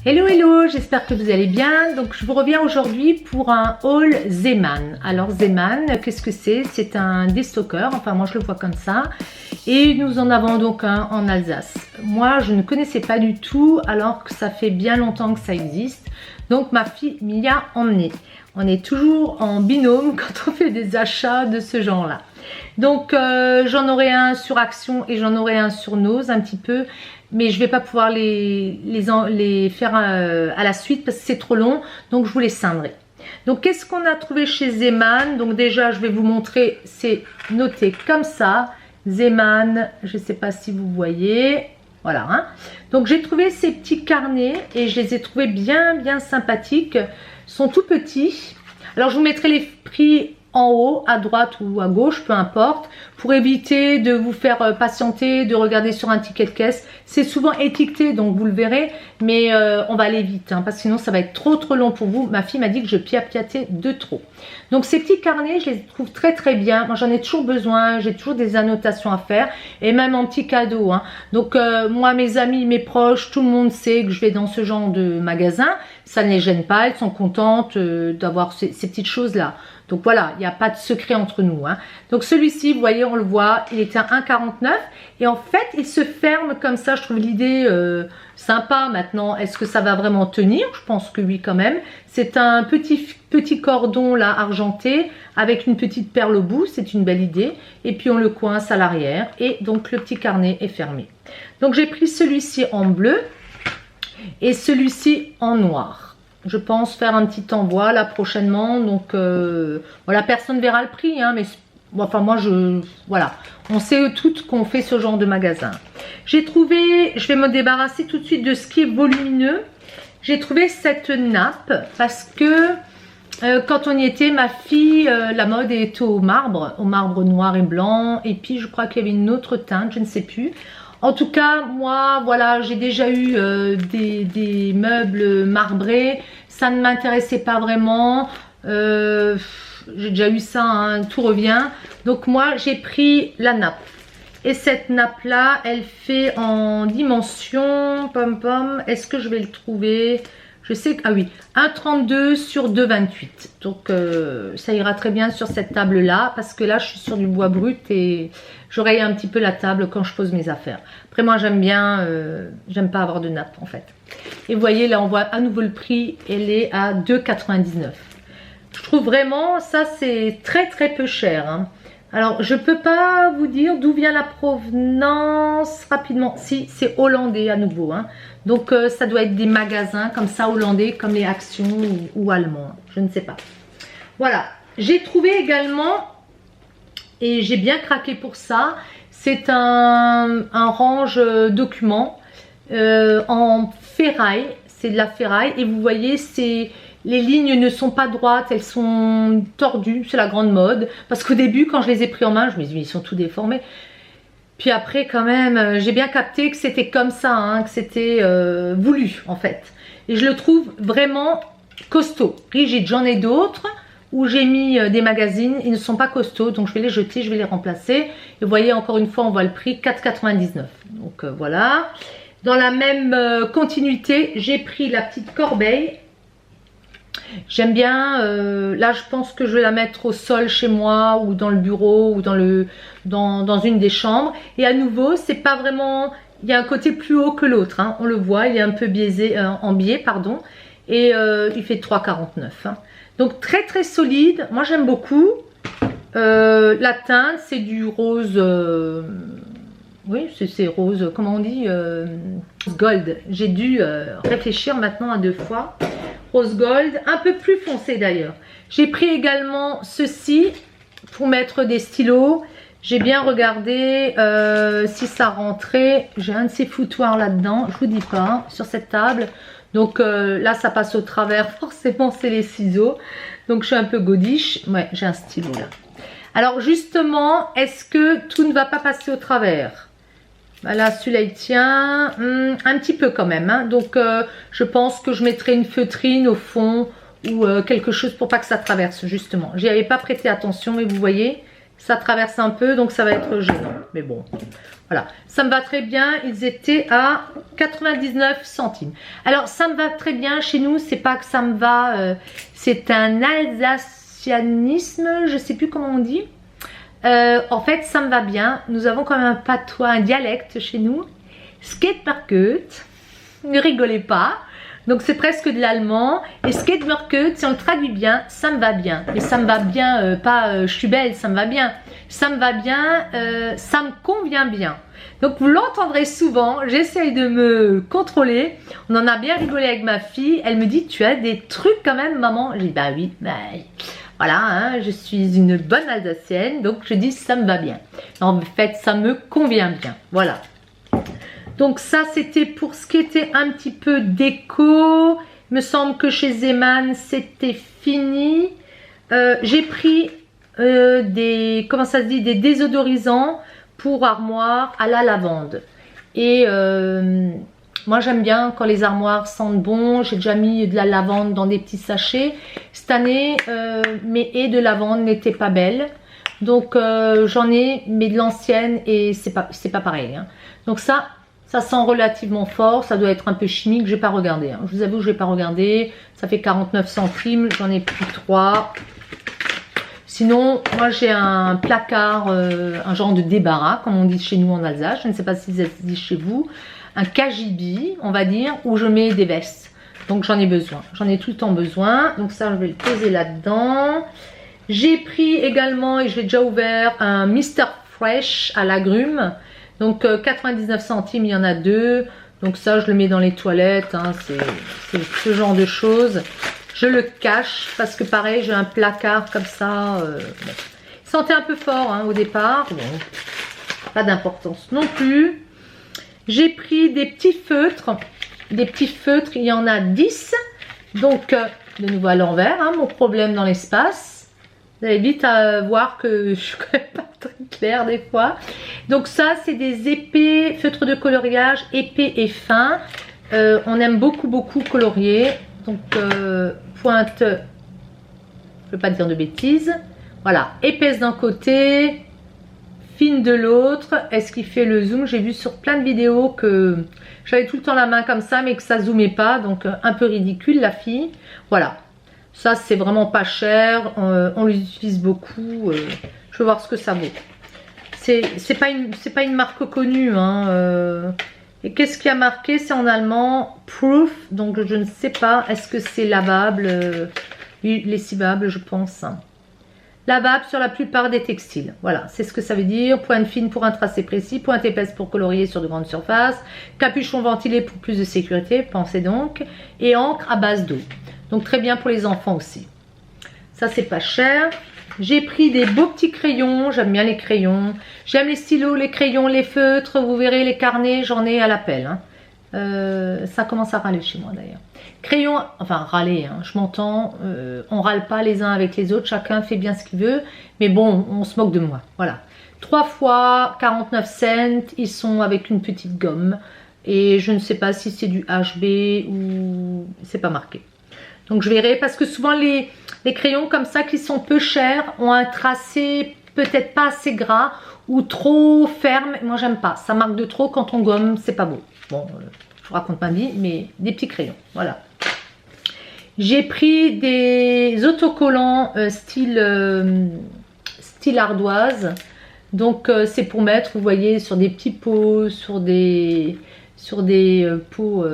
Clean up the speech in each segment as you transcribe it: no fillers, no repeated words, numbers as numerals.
Hello hello, j'espère que vous allez bien. Donc je vous reviens aujourd'hui pour un haul Zeeman. Alors Zeeman, qu'est-ce que c'est? C'est un déstockeur, enfin moi je le vois comme ça. Et nous en avons donc un en Alsace. Moi je ne connaissais pas du tout alors que ça fait bien longtemps que ça existe. Donc ma fille m'y a emmené. On est toujours en binôme quand on fait des achats de ce genre-là. Donc j'en aurai un sur Action et j'en aurai un sur Nose un petit peu. Mais je vais pas pouvoir les faire à la suite parce que c'est trop long, donc je vous les scindrai. Donc qu'est-ce qu'on a trouvé chez Zeeman? Donc déjà je vais vous montrer, c'est noté comme ça, Zeeman, je sais pas si vous voyez, voilà. Hein. Donc j'ai trouvé ces petits carnets et je les ai trouvés bien sympathiques, ils sont tout petits. Alors je vous mettrai les prix en haut, à droite ou à gauche, peu importe, pour éviter de vous faire patienter, de regarder sur un ticket de caisse. C'est souvent étiqueté, donc vous le verrez, mais on va aller vite, hein, parce que sinon ça va être trop long pour vous. Ma fille m'a dit que je piapiatais de trop. Donc ces petits carnets, je les trouve très bien. Moi j'en ai toujours besoin, j'ai toujours des annotations à faire, et même en petit cadeau. Hein. Donc moi, mes amis, mes proches, tout le monde sait que je vais dans ce genre de magasin. Ça ne les gêne pas, elles sont contentes d'avoir ces petites choses-là. Donc voilà, il n'y a pas de secret entre nous. Hein. Donc celui-ci, vous voyez, on le voit, il était à 1,49 et en fait, il se ferme comme ça. Je trouve l'idée sympa maintenant. Est-ce que ça va vraiment tenir? Je pense que oui quand même. C'est un petit cordon là argenté avec une petite perle au bout. C'est une belle idée. Et puis on le coince à l'arrière et donc le petit carnet est fermé. Donc j'ai pris celui-ci en bleu et celui-ci en noir. Je pense faire un petit envoi là prochainement, donc voilà, personne ne verra le prix, hein, mais enfin moi voilà, on sait toutes qu'on fait ce genre de magasin. J'ai trouvé, je vais me débarrasser tout de suite de ce qui est volumineux. J'ai trouvé cette nappe parce que quand on y était, ma fille, la mode est au marbre noir et blanc, et puis je crois qu'il y avait une autre teinte, je ne sais plus. En tout cas, moi, voilà, j'ai déjà eu des meubles marbrés. Ça ne m'intéressait pas vraiment. J'ai déjà eu ça, hein, tout revient. Donc moi, j'ai pris la nappe. Et cette nappe-là, elle fait en dimension, est-ce que je vais le trouver? Je sais que, ah oui, 1,32 sur 2,28. Donc ça ira très bien sur cette table-là, parce que là, je suis sur du bois brut et j'aurai un petit peu la table quand je pose mes affaires. Après, moi, j'aime bien, j'aime pas avoir de nappe, en fait. Et vous voyez, là, on voit à nouveau le prix, elle est à 2,99. Je trouve vraiment, ça, c'est très peu cher. Hein. Alors, je peux pas vous dire d'où vient la provenance rapidement. Si, c'est hollandais à nouveau. Hein. Donc, ça doit être des magasins comme ça, hollandais, comme les Actions ou allemands. Je ne sais pas. Voilà. J'ai trouvé également, et j'ai bien craqué pour ça, c'est un range documents en ferraille. C'est de la ferraille. Et vous voyez, les lignes ne sont pas droites, elles sont tordues, c'est la grande mode. Parce qu'au début, quand je les ai pris en main, je me suis dit, ils sont tout déformés. Puis après, quand même, j'ai bien capté que c'était comme ça, hein, que c'était voulu, en fait. Et je le trouve vraiment costaud, rigide. J'en ai d'autres où j'ai mis des magazines, ils ne sont pas costauds, donc je vais les jeter, je vais les remplacer. Et vous voyez, encore une fois, on voit le prix, 4,99. Donc voilà. Dans la même continuité, j'ai pris la petite corbeille. J'aime bien, là je pense que je vais la mettre au sol chez moi ou dans le bureau ou dans une des chambres. Et à nouveau, c'est pas vraiment, il y a un côté plus haut que l'autre, hein, on le voit, il est un peu biaisé, en biais, pardon. Et il fait 3,49. Hein. Donc très solide, moi j'aime beaucoup. La teinte, c'est du rose, oui c'est rose, comment on dit, gold. J'ai dû réfléchir maintenant à 2 fois. Rose gold, un peu plus foncé d'ailleurs. J'ai pris également ceci pour mettre des stylos. J'ai bien regardé si ça rentrait. J'ai un de ces foutoirs là-dedans, je vous dis pas, sur cette table. Donc là, ça passe au travers. Forcément, c'est les ciseaux. Donc je suis un peu godiche. Ouais, j'ai un stylo là. Alors justement, est-ce que tout ne va pas passer au travers? Voilà, celui-là il tient un petit peu quand même. Hein. Donc je pense que je mettrai une feutrine au fond ou quelque chose pour pas que ça traverse justement. J'y avais pas prêté attention mais vous voyez, ça traverse un peu, donc ça va être gênant. Mais bon, voilà. Ça me va très bien. Ils étaient à 99 centimes. Alors, ça me va très bien. Chez nous, c'est pas que ça me va. C'est un alsacianisme. Je sais plus comment on dit. En fait, ça me va bien. Nous avons quand même un patois, un dialecte chez nous. Skatemarket. Ne rigolez pas. Donc c'est presque de l'allemand. Et skatemarket, si on le traduit bien, ça me va bien. Mais ça me va bien, pas je suis belle, ça me va bien. Ça me va bien, ça me convient bien. Donc vous l'entendrez souvent, j'essaye de me contrôler. On en a bien rigolé avec ma fille. Elle me dit, tu as des trucs quand même, maman. Je dis, bah oui, voilà, hein, je suis une bonne Alsacienne. Donc je dis, ça me va bien. En fait, ça me convient bien. Voilà. Donc ça, c'était pour ce qui était un petit peu déco. Il me semble que chez Zeman, c'était fini. J'ai pris comment ça se dit, des désodorisants pour armoire à la lavande. Et moi, j'aime bien quand les armoires sentent bon. J'ai déjà mis de la lavande dans des petits sachets. Cette année, mes haies de lavande n'étaient pas belles. Donc, j'en ai, mais de l'ancienne et c'est pas pareil. Hein. Donc ça sent relativement fort, ça doit être un peu chimique, je n'ai pas regardé. Hein. Je vous avoue que je n'ai pas regardé. Ça fait 49 centimes, j'en ai pris 3. Sinon, moi j'ai un placard, un genre de débarras, comme on dit chez nous en Alsace. Je ne sais pas si ça se dit chez vous. Un cagibi, on va dire, où je mets des vestes. Donc j'en ai besoin. J'en ai tout le temps besoin. Donc ça, je vais le poser là-dedans. J'ai pris également, et je l'ai déjà ouvert, un Mr Fresh à l'agrumes. Donc 99 centimes, il y en a 2. Donc ça, je le mets dans les toilettes. Hein, c'est ce genre de choses. Je le cache parce que pareil, j'ai un placard comme ça. Bon. Il sentait un peu fort hein, au départ. Bon, pas d'importance non plus. J'ai pris des petits feutres. Des petits feutres, il y en a 10. Donc, de nouveau à l'envers, hein, mon problème dans l'espace. Vous allez vite à voir que je suis quand même pas très claire des fois. Donc ça, c'est des épais, feutres de coloriage épais et fins. On aime beaucoup colorier. Donc pointe, je ne veux pas dire de bêtises. Voilà, épaisse d'un côté, fine de l'autre. Est-ce qu'il fait le zoom? J'ai vu sur plein de vidéos que j'avais tout le temps la main comme ça, mais que ça zoomait pas. Donc un peu ridicule la fille. Voilà. Ça, c'est vraiment pas cher. On l'utilise beaucoup. Je vais voir ce que ça vaut. C'est pas une marque connue. Hein, Et qu'est-ce qui a marqué? C'est en allemand. Proof. Donc, je ne sais pas. Est-ce que c'est lavable? Oui, lessivable, je pense. Lavable sur la plupart des textiles. Voilà, c'est ce que ça veut dire. Pointe fine pour un tracé précis. Pointe épaisse pour colorier sur de grandes surfaces. Capuchon ventilé pour plus de sécurité. Pensez donc. Et encre à base d'eau. Donc très bien pour les enfants aussi. Ça, c'est pas cher. J'ai pris des beaux petits crayons. J'aime bien les crayons. J'aime les stylos, les crayons, les feutres. Vous verrez les carnets, j'en ai à l'appel. Hein. Ça commence à râler chez moi d'ailleurs. Crayons, enfin râler, hein, je m'entends. On râle pas les uns avec les autres. Chacun fait bien ce qu'il veut. Mais bon, on se moque de moi. Voilà. 3 fois 49 cents. Ils sont avec une petite gomme. Et je ne sais pas si c'est du HB ou... c'est pas marqué. Donc je verrai parce que souvent les crayons comme ça qui sont peu chers ont un tracé peut-être pas assez gras ou trop ferme. Moi j'aime pas, ça marque de trop quand on gomme, c'est pas beau. Bon, je vous raconte ma vie, mais des petits crayons, voilà. J'ai pris des autocollants style ardoise. Donc c'est pour mettre, vous voyez, sur des petits pots, sur des pots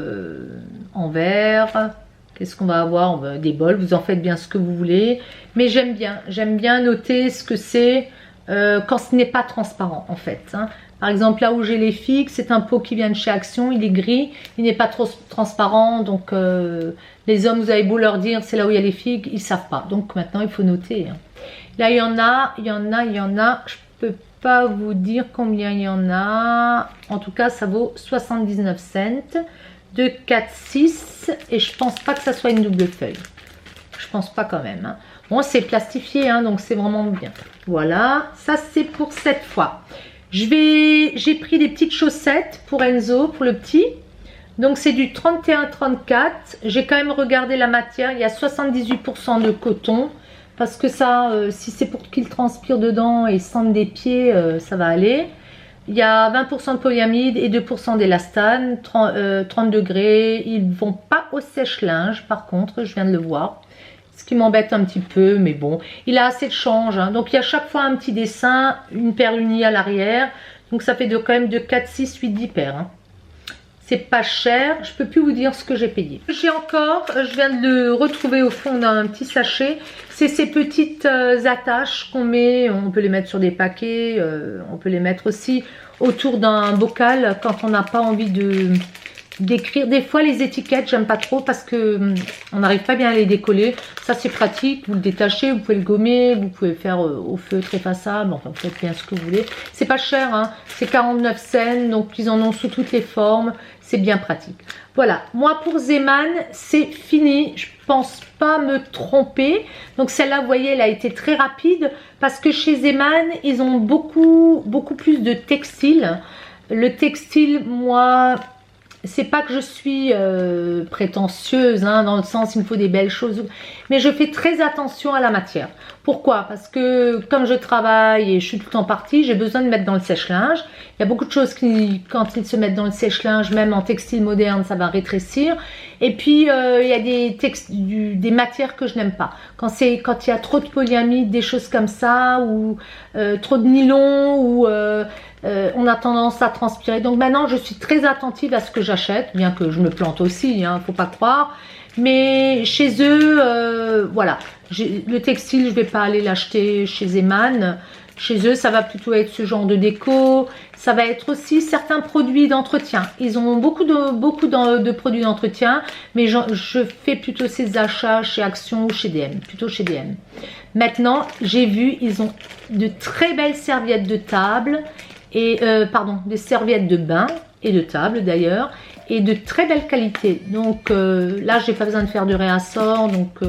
en verre. Qu'est-ce qu'on va avoir? Des bols, vous en faites bien ce que vous voulez. Mais j'aime bien noter ce que c'est quand ce n'est pas transparent en fait. Hein. Par exemple, là où j'ai les figues, c'est un pot qui vient de chez Action, il est gris, il n'est pas trop transparent. Donc les hommes, vous avez beau leur dire c'est là où il y a les figues, ils ne savent pas. Donc maintenant, il faut noter. Hein. Là, il y en a. Je peux pas vous dire combien il y en a. En tout cas, ça vaut 79 cents. 2, 4, 6 et je pense pas que ça soit une double feuille. Je pense pas quand même. Hein. Bon, c'est plastifié, hein, donc c'est vraiment bien. Voilà, ça c'est pour cette fois. J'ai pris des petites chaussettes pour Enzo, pour le petit. Donc c'est du 31-34. J'ai quand même regardé la matière. Il y a 78% de coton. parce que ça, si c'est pour qu'il transpire dedans et sente des pieds, ça va aller. Il y a 20% de polyamide et 2% d'élastane, 30 degrés. Ils ne vont pas au sèche-linge, par contre, je viens de le voir. Ce qui m'embête un petit peu, mais bon. Il a assez de change, hein. Donc il y a chaque fois un petit dessin, une paire unie à l'arrière. Donc ça fait quand même de 4, 6, 8, 10 paires. Hein. C'est pas cher, je peux plus vous dire ce que j'ai payé. J'ai encore, je viens de le retrouver au fond d'un petit sachet. C'est ces petites attaches qu'on met, on peut les mettre sur des paquets, on peut les mettre aussi autour d'un bocal quand on n'a pas envie d'écrire. Des fois les étiquettes j'aime pas trop parce que on n'arrive pas bien à les décoller. Ça c'est pratique, vous le détachez, vous pouvez le gommer, vous pouvez faire au feutre effaçable, enfin vous faites bien ce que vous voulez. C'est pas cher, hein, c'est 49 cents, donc ils en ont sous toutes les formes, c'est bien pratique. Voilà, moi pour Zeman c'est fini, je pense pas me tromper. Donc celle-là vous voyez elle a été très rapide parce que chez Zeman ils ont beaucoup plus de textile. Le textile, moi, c'est pas que je suis prétentieuse, hein, dans le sens il me faut des belles choses, mais je fais très attention à la matière. Pourquoi? Parce que comme je travaille et je suis tout le temps partie, j'ai besoin de mettre dans le sèche-linge. Il y a beaucoup de choses qui, quand ils se mettent dans le sèche-linge, même en textile moderne, ça va rétrécir. Et puis il y a des matières que je n'aime pas. Quand il y a trop de polyamide, des choses comme ça, ou trop de nylon, ou on a tendance à transpirer. Donc maintenant je suis très attentive à ce que j'achète, bien que je me plante aussi, hein, faut pas croire. Mais chez eux, voilà, le textile je vais pas aller l'acheter chez Zeman. Chez eux ça va plutôt être ce genre de déco. Ça va être aussi certains produits d'entretien. Ils ont beaucoup de produits d'entretien, mais je fais plutôt ces achats chez Action ou chez DM, plutôt chez DM. Maintenant j'ai vu, ils ont de très belles serviettes de table. Et des serviettes de bain et de table d'ailleurs, et de très belle qualité. Donc là j'ai pas besoin de faire de réassort, donc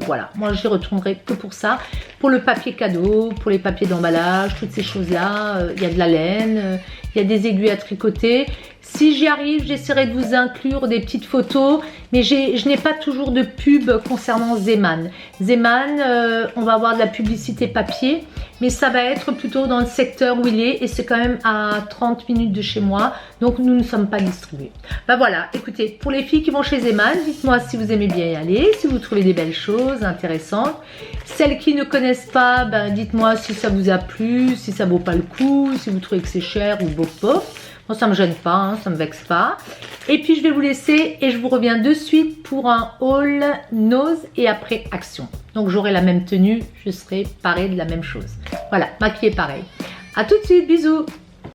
voilà, moi j'y retournerai que pour ça, pour le papier cadeau, pour les papiers d'emballage, toutes ces choses là. Il y a de la laine, il y a des aiguilles à tricoter. Si j'y arrive, j'essaierai de vous inclure des petites photos, mais je n'ai pas toujours de pub concernant Zeman. Zeman, on va avoir de la publicité papier, mais ça va être plutôt dans le secteur où il est, et c'est quand même à 30 minutes de chez moi, donc nous ne sommes pas distribués. Ben voilà, écoutez, pour les filles qui vont chez Zeman, dites-moi si vous aimez bien y aller, si vous trouvez des belles choses intéressantes. Celles qui ne connaissent pas, ben dites-moi si ça vous a plu, si ça vaut pas le coup, si vous trouvez que c'est cher ou bof. Moi, ça me gêne pas, hein, ça me vexe pas. Et puis, je vais vous laisser et je vous reviens de suite pour un haul nose et après action. Donc, j'aurai la même tenue, je serai parée de la même chose. Voilà, maquillée pareil. À tout de suite, bisous!